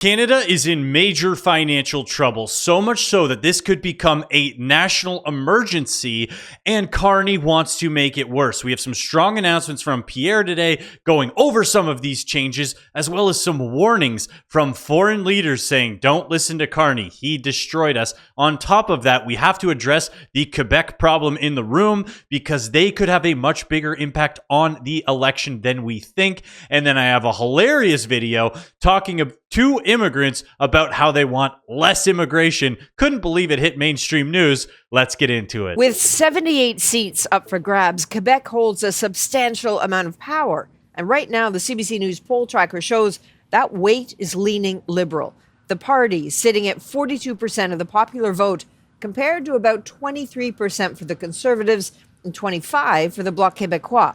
Canada is in major financial trouble, so much so that this could become a national emergency, and Carney wants to make it worse. We have some strong announcements from Pierre today going over some of these changes, as well as some warnings from foreign leaders saying, don't listen to Carney. He destroyed us. On top of that, we have to address the Quebec problem in the room because they could have a much bigger impact on the election than we think. And then I have a hilarious video talking about two immigrants about how they want less immigration. Couldn't believe it hit mainstream news. Let's get into it. With 78 seats up for grabs, Quebec holds a substantial amount of power. And right now, the CBC News poll tracker shows that weight is leaning Liberal. The party sitting at 42% of the popular vote compared to about 23% for the Conservatives and 25% for the Bloc Québécois.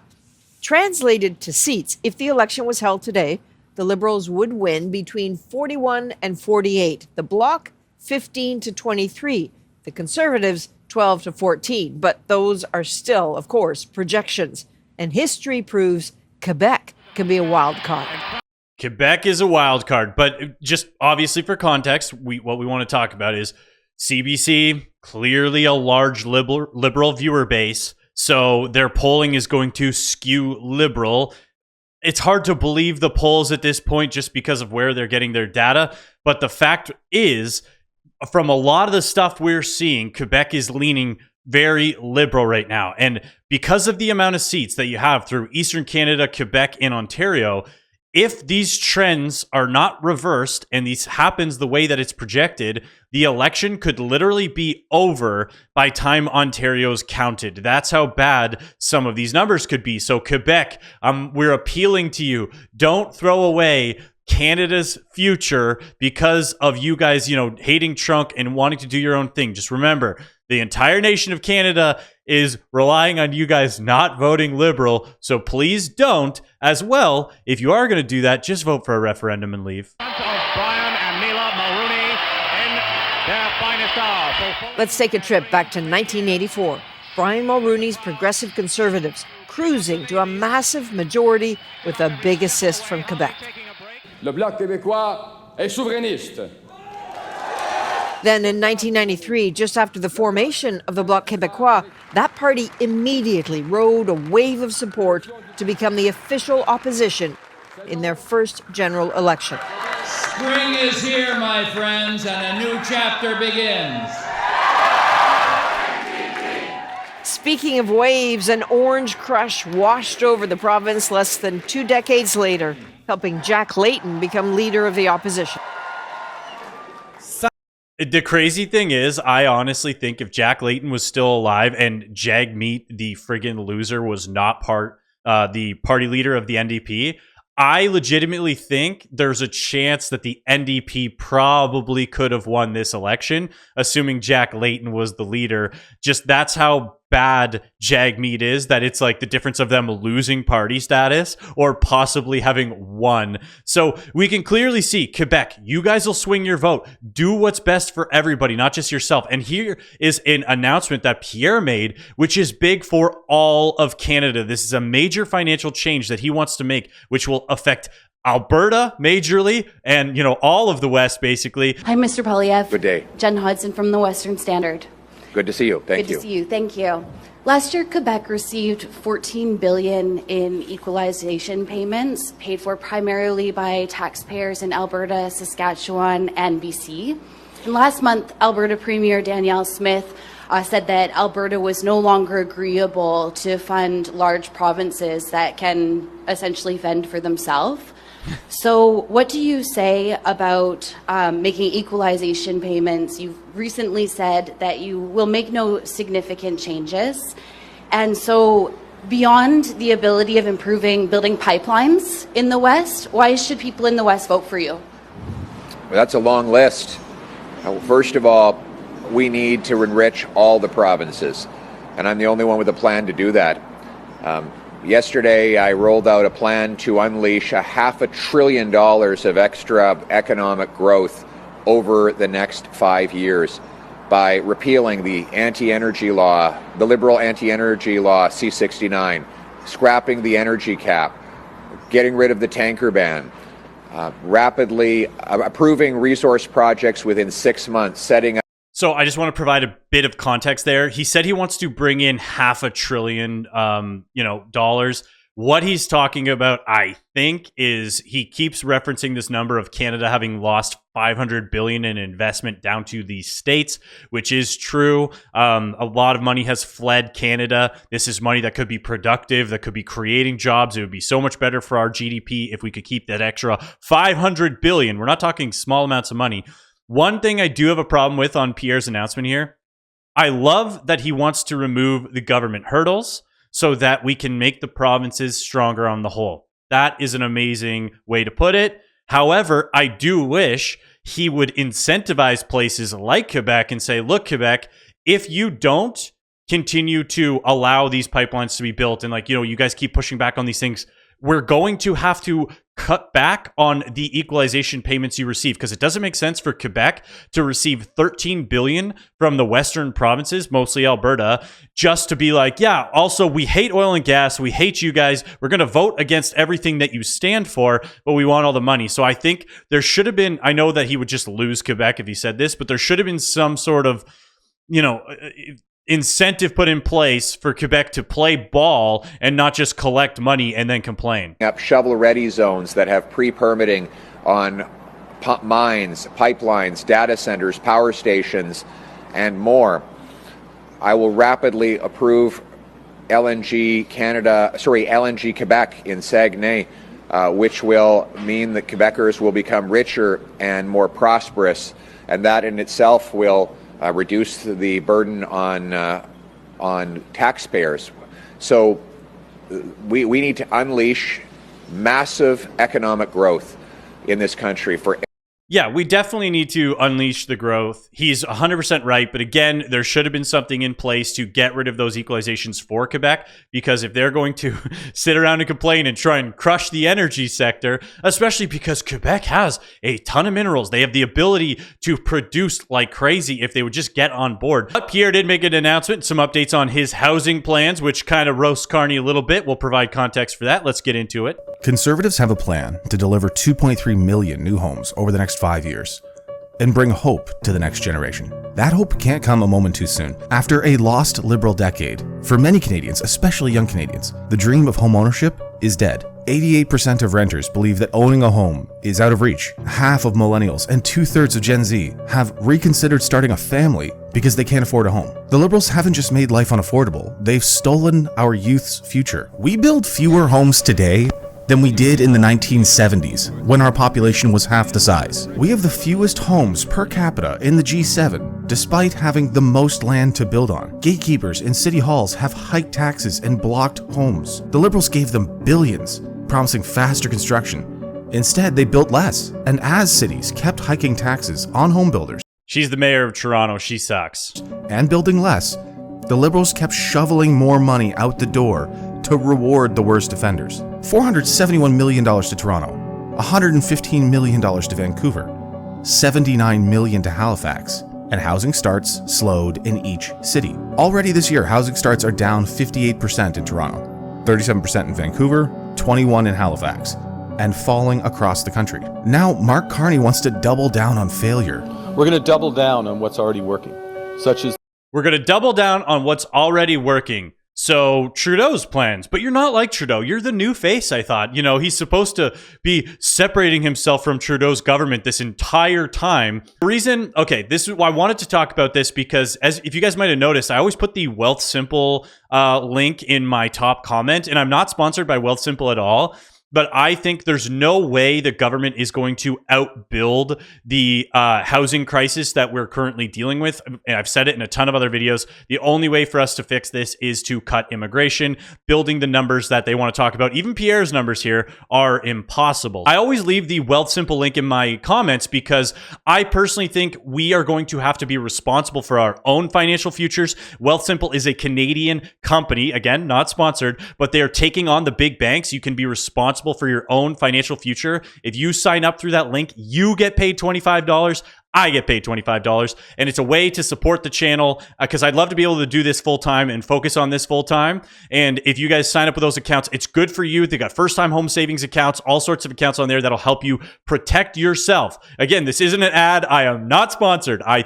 Translated to seats, if the election was held today, the Liberals would win between 41 and 48. The Bloc, 15 to 23. The Conservatives, 12 to 14. But those are still, of course, projections. And history proves Quebec can be a wild card. Quebec is a wild card, but just obviously for context, what we want to talk about is CBC, clearly a large liberal viewer base, so their polling is going to skew liberal. It's hard to believe the polls at this point just because of where they're getting their data. But the fact is, from a lot of the stuff we're seeing, Quebec is leaning very liberal right now. And because of the amount of seats that you have through Eastern Canada, Quebec, and Ontario, if these trends are not reversed and this happens the way that it's projected, the election could literally be over by time Ontario's counted. That's how bad some of these numbers could be. So Quebec, we're appealing to you. Don't throw away Canada's future because of you guys, hating Trump and wanting to do your own thing. Just remember, the entire nation of Canada is relying on you guys not voting Liberal, so please don't. As well, if you are going to do that, just vote for a referendum and leave. Let's take a trip back to 1984. Brian Mulroney's Progressive Conservatives cruising to a massive majority with a big assist from Quebec. Le Bloc Québécois est souverainiste. Then in 1993, just after the formation of the Bloc Québécois, that party immediately rode a wave of support to become the official opposition in their first general election. Spring is here, my friends, and a new chapter begins. Speaking of waves, an orange crush washed over the province less than 2 decades later, helping Jack Layton become leader of the opposition. The crazy thing is, I honestly think if Jack Layton was still alive and Jagmeet, the friggin' loser, was not the party leader of the NDP, I legitimately think there's a chance that the NDP probably could have won this election, assuming Jack Layton was the leader. Just that's how bad Jagmeet is, that it's like the difference of them losing party status or possibly having won. So we can clearly see, Quebec, you guys will swing your vote. Do what's best for everybody, not just yourself. And here is an announcement that Pierre made, which is big for all of Canada. This is a major financial change that he wants to make, which will affect Alberta majorly and, all of the West, basically. Hi, Mr. Polyev. Good day. Jen Hodson from the Western Standard. Good to see you. Thank you. Good to see you. Thank you. Last year, Quebec received $14 billion in equalization payments, paid for primarily by taxpayers in Alberta, Saskatchewan, and BC. And last month, Alberta Premier Danielle Smith said that Alberta was no longer agreeable to fund large provinces that can essentially fend for themselves. So what do you say about making equalization payments? You've recently said that you will make no significant changes. And so beyond the ability of building pipelines in the West, why should people in the West vote for you? Well, that's a long list. First of all, we need to enrich all the provinces. And I'm the only one with a plan to do that. Yesterday, I rolled out a plan to unleash $500 billion of extra economic growth over the next 5 years by repealing the anti-energy law, the liberal anti-energy law C-69, scrapping the energy cap, getting rid of the tanker ban, rapidly approving resource projects within 6 months, setting up. So I just want to provide a bit of context there. He said he wants to bring in $500 billion, dollars. What he's talking about, I think, is he keeps referencing this number of Canada having lost $500 billion in investment down to the states, which is true. A lot of money has fled Canada. This is money that could be productive, that could be creating jobs. It would be so much better for our GDP if we could keep that extra $500 billion. We're not talking small amounts of money. One thing I do have a problem with on Pierre's announcement here, I love that he wants to remove the government hurdles so that we can make the provinces stronger on the whole. That is an amazing way to put it. However, I do wish he would incentivize places like Quebec and say, look, Quebec, if you don't continue to allow these pipelines to be built and you guys keep pushing back on these things, we're going to have to cut back on the equalization payments you receive, because it doesn't make sense for Quebec to receive $13 billion from the western provinces, mostly Alberta, just to be like, yeah, also we hate oil and gas, we hate you guys, we're going to vote against everything that you stand for, but we want all the money. So I think there should have been, I know that he would just lose Quebec if he said this, but there should have been some sort of, incentive put in place for Quebec to play ball and not just collect money and then complain. Up shovel-ready zones that have pre-permitting on mines, pipelines, data centers, power stations, and more. I will rapidly approve LNG Quebec in Saguenay, which will mean that Quebecers will become richer and more prosperous, and that in itself will reduce the burden on taxpayers. So we need to unleash massive economic growth in this country for. Yeah, we definitely need to unleash the growth. He's 100% right. But again, there should have been something in place to get rid of those equalizations for Quebec, because if they're going to sit around and complain and try and crush the energy sector, especially because Quebec has a ton of minerals, they have the ability to produce like crazy if they would just get on board. But Pierre did make an announcement, some updates on his housing plans, which kind of roasts Carney a little bit. We'll provide context for that. Let's get into it. Conservatives have a plan to deliver 2.3 million new homes over the next 5 years and bring hope to the next generation. That hope can't come a moment too soon. After a lost Liberal decade, for many Canadians, especially young Canadians, the dream of homeownership is dead. 88% of renters believe that owning a home is out of reach. Half of millennials and 2/3 of Gen Z have reconsidered starting a family because they can't afford a home. The Liberals haven't just made life unaffordable, they've stolen our youth's future. We build fewer homes today than we did in the 1970s, when our population was half the size. We have the fewest homes per capita in the G7, despite having the most land to build on. Gatekeepers in city halls have hiked taxes and blocked homes. The Liberals gave them billions, promising faster construction. Instead, they built less, and as cities kept hiking taxes on home builders, She's the mayor of Toronto. She sucks. and building less, the Liberals kept shoveling more money out the door to reward the worst offenders. $471 million to Toronto, $115 million to Vancouver, $79 million to Halifax, and housing starts slowed in each city. Already this year, housing starts are down 58% in Toronto, 37% in Vancouver, 21% in Halifax, and falling across the country. Now, Mark Carney wants to double down on failure. We're going to double down on what's already working, such as We're going to double down on what's already working. So Trudeau's plans, but you're not like Trudeau. You're the new face, I thought. He's supposed to be separating himself from Trudeau's government this entire time. The reason, this is why I wanted to talk about this, because if you guys might have noticed, I always put the Wealth Simple link in my top comment, and I'm not sponsored by Wealth Simple at all. But I think there's no way the government is going to outbuild the housing crisis that we're currently dealing with. And I've said it in a ton of other videos. The only way for us to fix this is to cut immigration. Building the numbers that they want to talk about, even Pierre's numbers here, are impossible. I always leave the Wealth Simple link in my comments because I personally think we are going to have to be responsible for our own financial futures. Wealth Simple is a Canadian company, again, not sponsored, but they are taking on the big banks. You can be responsible for your own financial future. If you sign up through that link, you get paid $25. I get paid $25, and it's a way to support the channel because I'd love to be able to do this full time and focus on this full time. And if you guys sign up with those accounts, it's good for you. They got first-time home savings accounts, all sorts of accounts on there that'll help you protect yourself. Again, this isn't an ad. I am not sponsored. I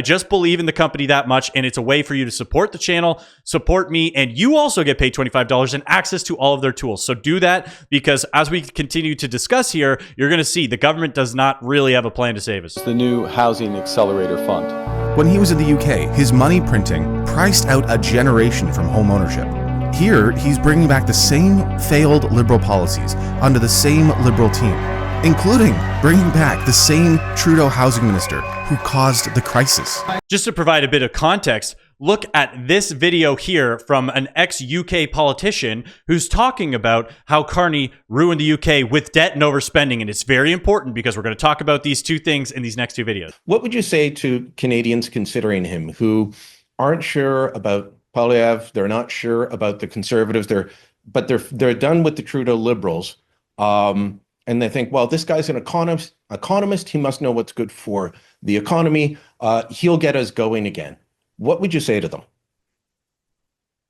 just believe in the company that much, and it's a way for you to support the channel, support me, and you also get paid $25 and access to all of their tools. So do that, because as we continue to discuss here, you're going to see the government does not really have a plan to save us. The new Housing Accelerator Fund. When he was in the UK, his money printing priced out a generation from home ownership. Here, he's bringing back the same failed Liberal policies under the same Liberal team, including bringing back the same Trudeau housing minister who caused the crisis. Just to provide a bit of context, look at this video here from an ex-UK politician who's talking about how Carney ruined the UK with debt and overspending. And it's very important because we're going to talk about these two things in these next two videos. What would you say to Canadians considering him who aren't sure about Poilievre, they're not sure about the Conservatives, they're done with the Trudeau Liberals, and they think, well, this guy's an economist, he must know what's good for the economy, he'll get us going again. What would you say to them?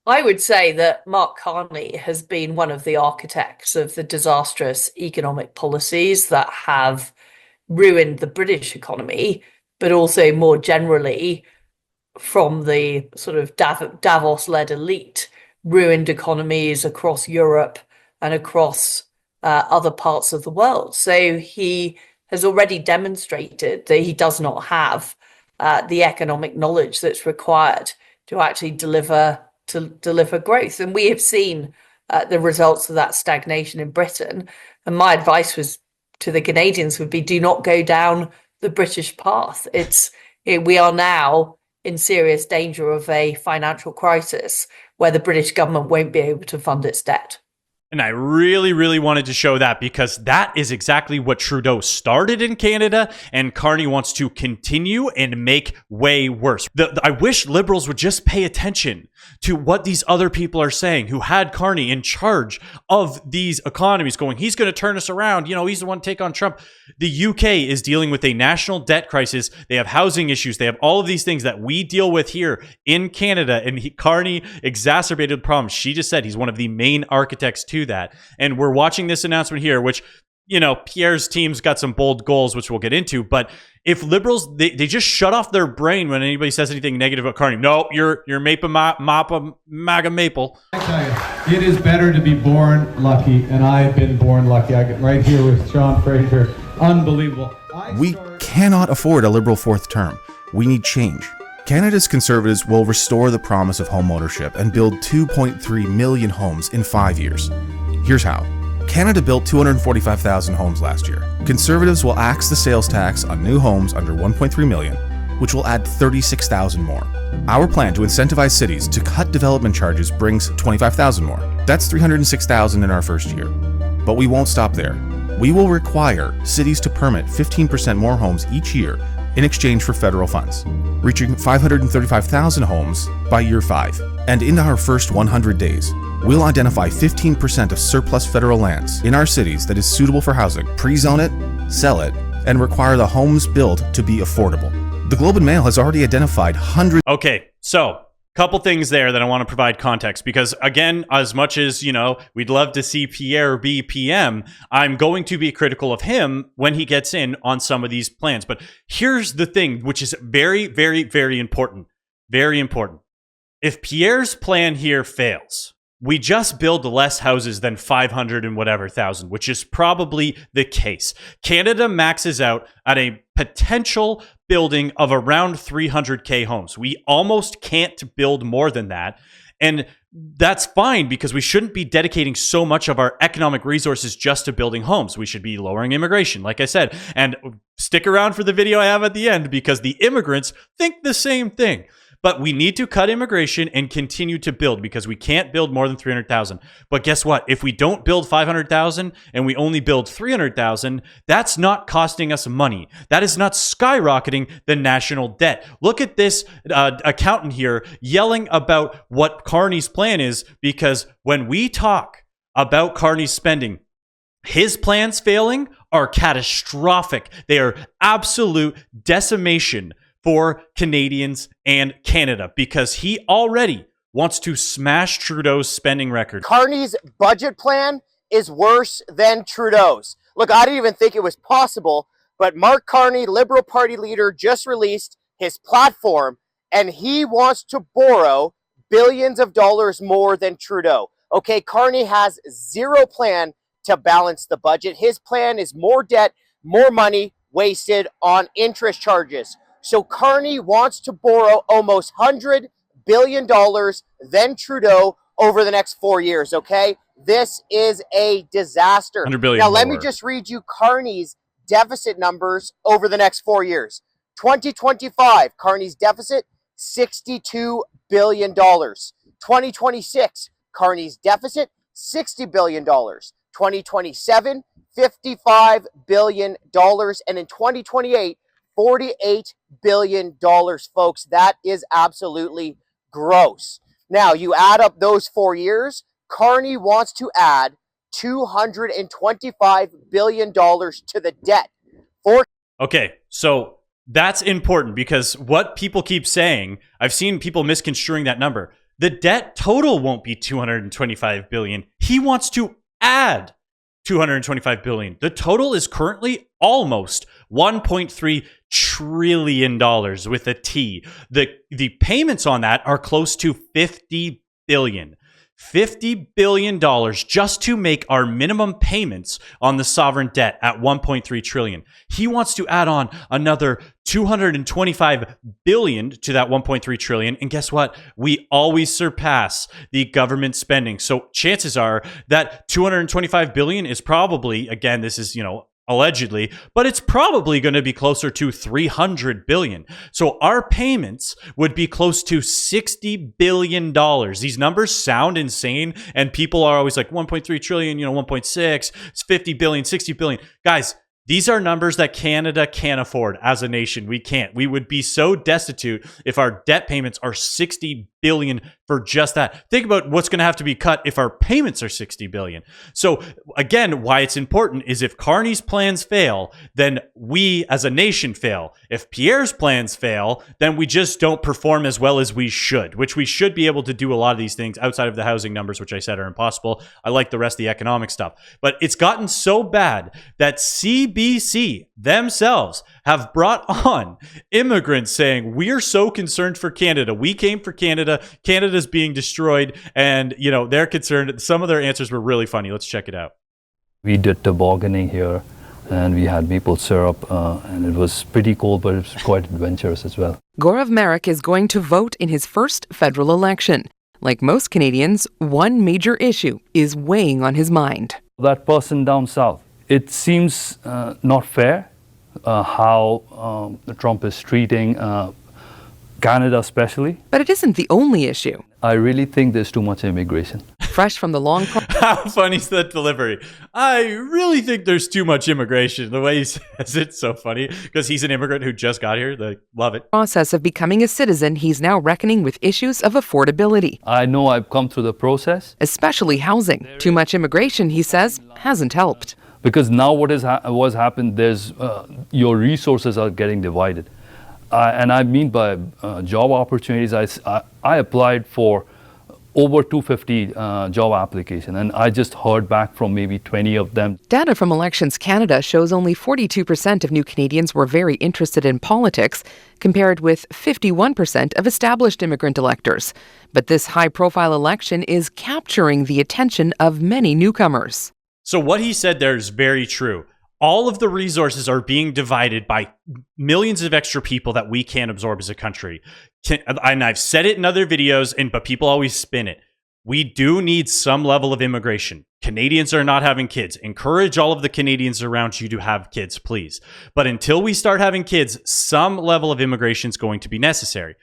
I would say that Mark Carney has been one of the architects of the disastrous economic policies that have ruined the British economy, but also more generally, from the sort of Davos-led elite, ruined economies across Europe and across other parts of the world. So he has already demonstrated that he does not have the economic knowledge that's required to actually deliver growth. And we have seen the results of that stagnation in Britain. And my advice to the Canadians would be, do not go down the British path. We are now in serious danger of a financial crisis where the British government won't be able to fund its debt. And I really, really wanted to show that because that is exactly what Trudeau started in Canada, and Carney wants to continue and make way worse. I wish Liberals would just pay attention to what these other people are saying who had Carney in charge of these economies, going, he's going to turn us around. You know, he's the one to take on Trump. The UK is dealing with a national debt crisis. They have housing issues. They have all of these things that we deal with here in Canada, and Carney exacerbated the problem. She just said he's one of the main architects to that. And we're watching this announcement here, which, you know, Pierre's team's got some bold goals, which we'll get into. But if Liberals, they just shut off their brain when anybody says anything negative about Carney. No, you're MAGA Maple. I tell you, it is better to be born lucky, and I've been born lucky. I get right here with Sean Fraser. Unbelievable. We cannot afford a Liberal fourth term. We need change. Canada's Conservatives will restore the promise of home ownership and build 2.3 million homes in 5 years. Here's how. Canada built 245,000 homes last year. Conservatives will axe the sales tax on new homes under 1.3 million, which will add 36,000 more. Our plan to incentivize cities to cut development charges brings 25,000 more. That's 306,000 in our first year. But we won't stop there. We will require cities to permit 15% more homes each year in exchange for federal funds, reaching 535,000 homes by year 5. And in our first 100 days, we'll identify 15% of surplus federal lands in our cities that is suitable for housing, pre-zone it, sell it, and require the homes built to be affordable. The Globe and Mail has already identified hundreds. Okay, so couple things there that I want to provide context, because again, as much as, you know, we'd love to see Pierre be PM, I'm going to be critical of him when he gets in on some of these plans. But here's the thing, which is very, very, very important. Very important. If Pierre's plan here fails, we just build less houses than 500 and whatever thousand, which is probably the case. Canada maxes out at a potential building of around 300K homes. We almost can't build more than that. And that's fine, because we shouldn't be dedicating so much of our economic resources just to building homes. We should be lowering immigration, like I said. And stick around for the video I have at the end, because the immigrants think the same thing. But we need to cut immigration and continue to build, because we can't build more than 300,000. But guess what? If we don't build 500,000 and we only build 300,000, that's not costing us money. That is not skyrocketing the national debt. Look at this accountant here yelling about what Carney's plan is, because when we talk about Carney's spending, His plans failing are catastrophic. They are absolute decimation for Canadians and Canada because he already wants to smash Trudeau's spending record. Carney's budget plan is worse than Trudeau's. Look, I didn't even think it was possible, but Mark Carney, Liberal Party leader, just released his platform, and he wants to borrow billions of dollars more than Trudeau. Okay, Carney has zero plan to balance the budget. His plan is more debt, more money wasted on interest charges. So Carney wants to borrow almost $100 billion than Trudeau over the next 4 years, okay? This is a disaster. $100 billion now, let me more. just read you Carney's deficit numbers over the next 4 years. 2025, Carney's deficit, $62 billion. 2026, Carney's deficit, $60 billion. 2027, $55 billion. And in 2028, $48 billion, folks. That is absolutely gross. Now, you add up those 4 years, Carney wants to add $225 billion to the debt. Okay, so that's important because what people keep saying, I've seen people misconstruing that number. The debt total won't be $225 billion. He wants to add $225 billion. The total is currently almost $1.3 trillion with a T. The payments on that are close to $50 billion. $50 billion just to make our minimum payments on the sovereign debt at $1.3 trillion. He wants to add on another $225 billion to that $1.3 trillion. And guess what? We always surpass the government spending. So chances are that $225 billion is probably, again, this is, allegedly, but it's probably going to be closer to $300 billion. So our payments would be close to $60 billion. These numbers sound insane, and people are always like 1.3 trillion, 1.6, it's 50 billion, 60 billion. Guys, these are numbers that Canada can't afford as a nation. We can't. We would be so destitute if our debt payments are $60 billion for just that. Think about what's going to have to be cut if our payments are $60 billion. So again, why it's important is if Carney's plans fail, then we as a nation fail. If Pierre's plans fail, then we just don't perform as well as we should, which we should be able to do a lot of these things outside of the housing numbers, which I said are impossible. I like the rest of the economic stuff. But it's gotten so bad that CBC themselves have brought on immigrants saying, we're so concerned for Canada. We came for Canada. Canada's being destroyed. And, they're concerned. Some of their answers were really funny. Let's check it out. We did tobogganing here and we had maple syrup and it was pretty cold, but it was quite adventurous as well. Gaurav Merrick is going to vote in his first federal election. Like most Canadians, one major issue is weighing on his mind. That person down south, it seems not fair how Trump is treating Canada especially. But it isn't the only issue. I really think there's too much immigration. Fresh from the long... How funny is that delivery? I really think there's too much immigration. The way he says it's so funny because he's an immigrant who just got here. They love it. Process of becoming a citizen, he's now reckoning with issues of affordability. I know I've come through the process. Especially housing. Too much immigration, he says, hasn't helped. Because now what's happened, there's your resources are getting divided. And I mean by job opportunities, I applied for over 250 job applications, and I just heard back from maybe 20 of them. Data from Elections Canada shows only 42% of new Canadians were very interested in politics, compared with 51% of established immigrant electors. But this high-profile election is capturing the attention of many newcomers. So what he said there is very true. All of the resources are being divided by millions of extra people that we can't absorb as a country. And I've said it in other videos, but people always spin it. We do need some level of immigration. Canadians are not having kids. Encourage all of the Canadians around you to have kids, please. But until we start having kids, some level of immigration is going to be necessary.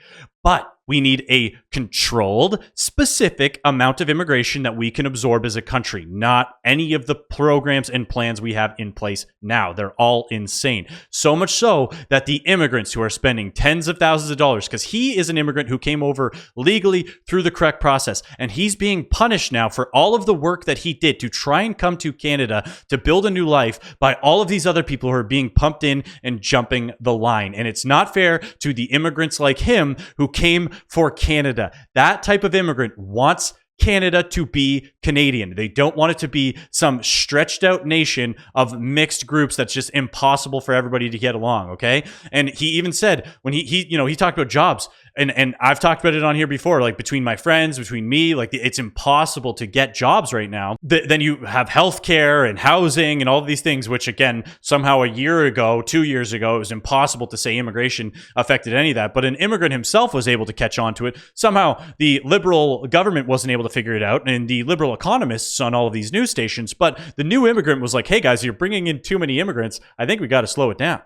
But We need a controlled, specific amount of immigration that we can absorb as a country, not any of the programs and plans we have in place now. They're all insane. So much so that the immigrants who are spending tens of thousands of dollars, because he is an immigrant who came over legally through the correct process, and he's being punished now for all of the work that he did to try and come to Canada to build a new life by all of these other people who are being pumped in and jumping the line. And it's not fair to the immigrants like him who came for Canada. That type of immigrant wants Canada to be Canadian. They don't want it to be some stretched out nation of mixed groups that's just impossible for everybody to get along, okay? And he even said when he talked about jobs, and I've talked about it on here before, like between my friends, between me, like it's impossible to get jobs right now. Then you have healthcare and housing and all of these things, which again, somehow a year ago, 2 years ago, it was impossible to say immigration affected any of that. But an immigrant himself was able to catch on to it. Somehow the liberal government wasn't able to figure it out, and the liberal economists on all of these news stations. But the new immigrant was like, hey guys, you're bringing in too many immigrants. I think we got to slow it down.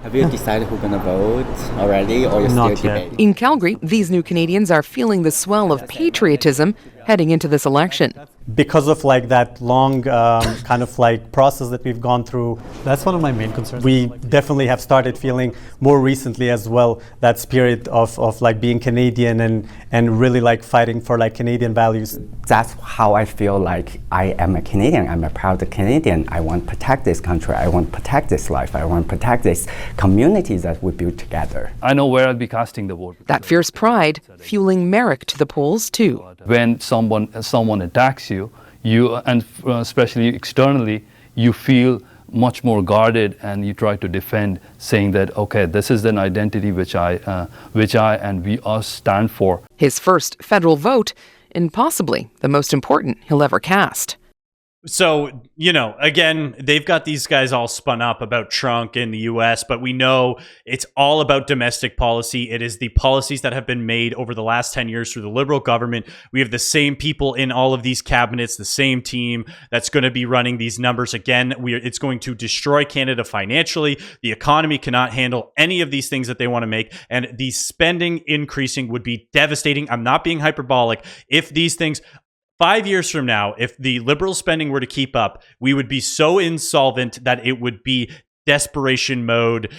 Have you decided who's going to vote already, or you're still debating? In Calgary, these new Canadians are feeling the swell of patriotism heading into this election. Because of like that long kind of like process that we've gone through, that's one of my main concerns. We definitely have started feeling more recently as well that spirit of like being Canadian and really like fighting for like Canadian values. That's how I feel like I am a Canadian. I'm a proud Canadian. I want to protect this country. I want to protect this life. I want to protect this community that we built together. I know where I'll be casting the vote. That fierce pride fueling Merrick to the polls too. When someone attacks you, and especially externally, you feel much more guarded, and you try to defend, saying that okay, this is an identity which I and we all stand for. His first federal vote, and possibly the most important he'll ever cast. So, again, they've got these guys all spun up about Trump in the US, but we know it's all about domestic policy. It is the policies that have been made over the last 10 years through the Liberal government. We have the same people in all of these cabinets, the same team that's going to be running these numbers. Again, it's going to destroy Canada financially. The economy cannot handle any of these things that they want to make, and the spending increasing would be devastating. I'm not being hyperbolic. If these things... 5 years from now, if the Liberal spending were to keep up, we would be so insolvent that it would be desperation mode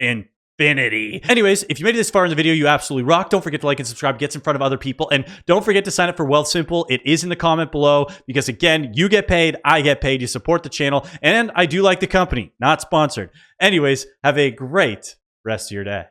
infinity. Anyways, if you made it this far in the video, you absolutely rock. Don't forget to like and subscribe, gets in front of other people, and don't forget to sign up for Wealthsimple. It is in the comment below because, again, you get paid, I get paid, you support the channel, and I do like the company, not sponsored. Anyways, have a great rest of your day.